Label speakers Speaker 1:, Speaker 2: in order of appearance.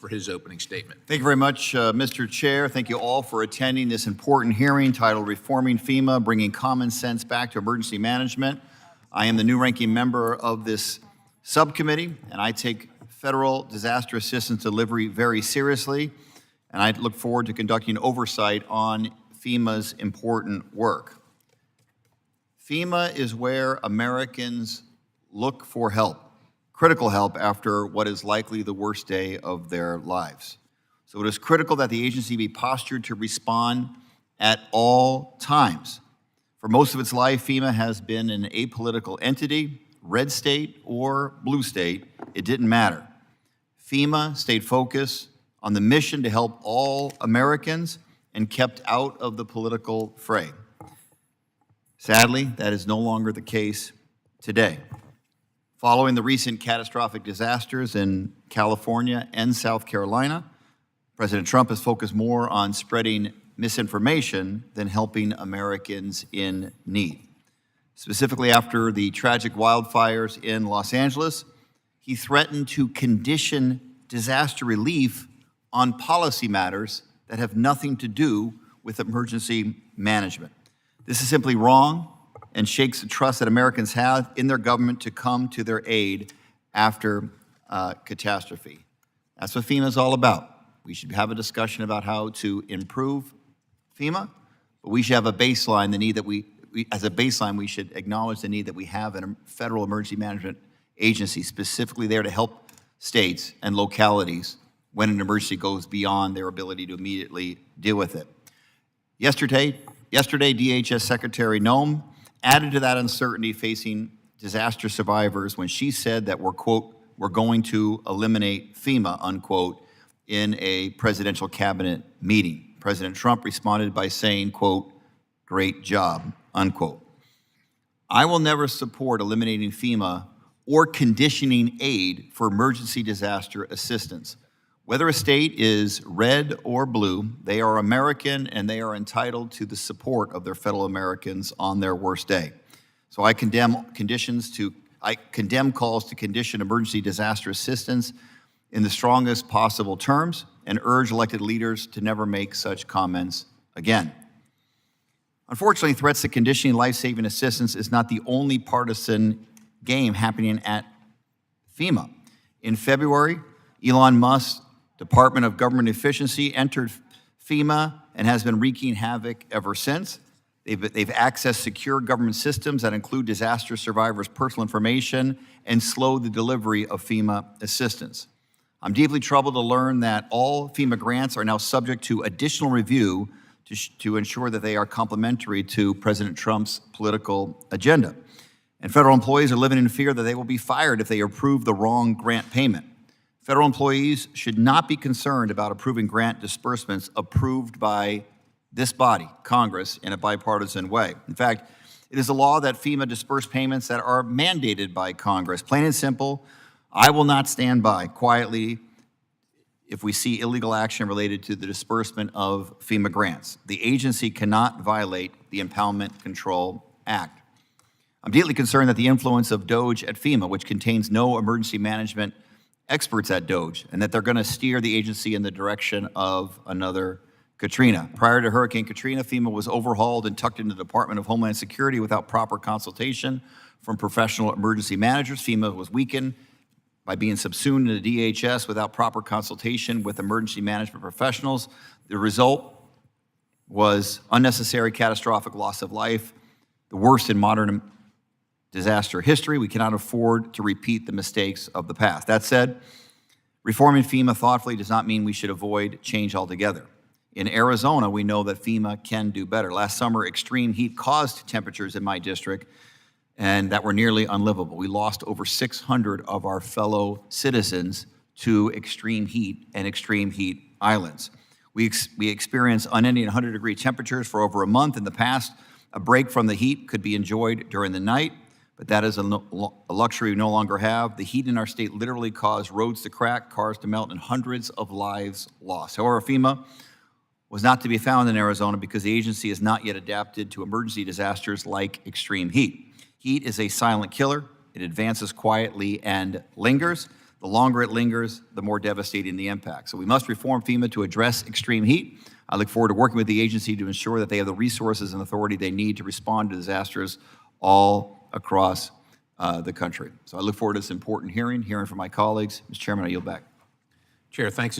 Speaker 1: for his opening statement.
Speaker 2: Thank you very much, Mr. Chair. Thank you all for attending this important hearing titled Reforming FEMA, Bringing Common Sense Back to Emergency Management. I am the new ranking member of this subcommittee, and I take federal disaster assistance delivery very seriously, and I look forward to conducting oversight on FEMA's important work. FEMA is where Americans look for help, critical help after what is likely the worst day of their lives. So it is critical that the agency be postured to respond at all times. For most of its life, FEMA has been an apolitical entity, red state or blue state, it didn't matter. FEMA stayed focused on the mission to help all Americans and kept out of the political fray. Sadly, that is no longer the case today. Following the recent catastrophic disasters in California and South Carolina, President Trump has focused more on spreading misinformation than helping Americans in need. Specifically, after the tragic wildfires in Los Angeles, he threatened to condition disaster relief on policy matters that have nothing to do with emergency management. This is simply wrong and shakes the trust that Americans have in their government to come to their aid after catastrophe. That's what FEMA is all about. We should have a discussion about how to improve FEMA, but we should have a baseline, the need that as a baseline, we should acknowledge the need that we have in a federal emergency management agency, specifically there to help states and localities when an emergency goes beyond their ability to immediately deal with it. Yesterday, DHS Secretary Noem added to that uncertainty facing disaster survivors when she said that we're, quote, we're going to eliminate FEMA, unquote, in a presidential cabinet meeting. President Trump responded by saying, quote, great job, unquote. I will never support eliminating FEMA or conditioning aid for emergency disaster assistance. Whether a state is red or blue, they are American and they are entitled to the support of their fellow Americans on their worst day. So I condemn calls to condition emergency disaster assistance in the strongest possible terms and urge elected leaders to never make such comments again. Unfortunately, threats to conditioning life-saving assistance is not the only partisan game happening at FEMA. In February, Elon Musk's Department of Government Efficiency entered FEMA and has been wreaking havoc ever since. They've accessed secure government systems that include disaster survivors' personal information and slowed the delivery of FEMA assistance. I'm deeply troubled to learn that all FEMA grants are now subject to additional review to ensure that they are complementary to President Trump's political agenda. And federal employees are living in fear that they will be fired if they approve the wrong grant payment. Federal employees should not be concerned about approving grant disbursements approved by this body, Congress, in a bipartisan way. In fact, it is a law that FEMA disperse payments that are mandated by Congress. Plain and simple, I will not stand by quietly if we see illegal action related to the disbursement of FEMA grants. The agency cannot violate the Impoundment Control Act. I'm deeply concerned that the influence of DOJ at FEMA, which contains no emergency management experts at DOJ, and that they're going to steer the agency in the direction of another Katrina. Prior to Hurricane Katrina, FEMA was overhauled and tucked into the Department of Homeland Security without proper consultation from professional emergency managers. FEMA was weakened by being subsumed into DHS without proper consultation with emergency management professionals. The result was unnecessary catastrophic loss of life, the worst in modern disaster history. We cannot afford to repeat the mistakes of the past. That said, reforming FEMA thoughtfully does not mean we should avoid change altogether. In Arizona, we know that FEMA can do better. Last summer, extreme heat caused temperatures in my district and that were nearly unlivable. We lost over 600 of our fellow citizens to extreme heat and extreme heat islands. We experienced unending 100-degree temperatures for over a month in the past. A break from the heat could be enjoyed during the night, but that is a luxury we no longer have. The heat in our state literally caused roads to crack, cars to melt, and hundreds of lives lost. However, FEMA was not to be found in Arizona because the agency has not yet adapted to emergency disasters like extreme heat. Heat is a silent killer. It advances quietly and lingers. The longer it lingers, the more devastating the impact. So we must reform FEMA to address extreme heat. I look forward to working with the agency to ensure that they have the resources and authority they need to respond to disasters all across the country. So I look forward to this important hearing from my colleagues. Mr. Chairman, I yield back.
Speaker 1: Chair, thanks.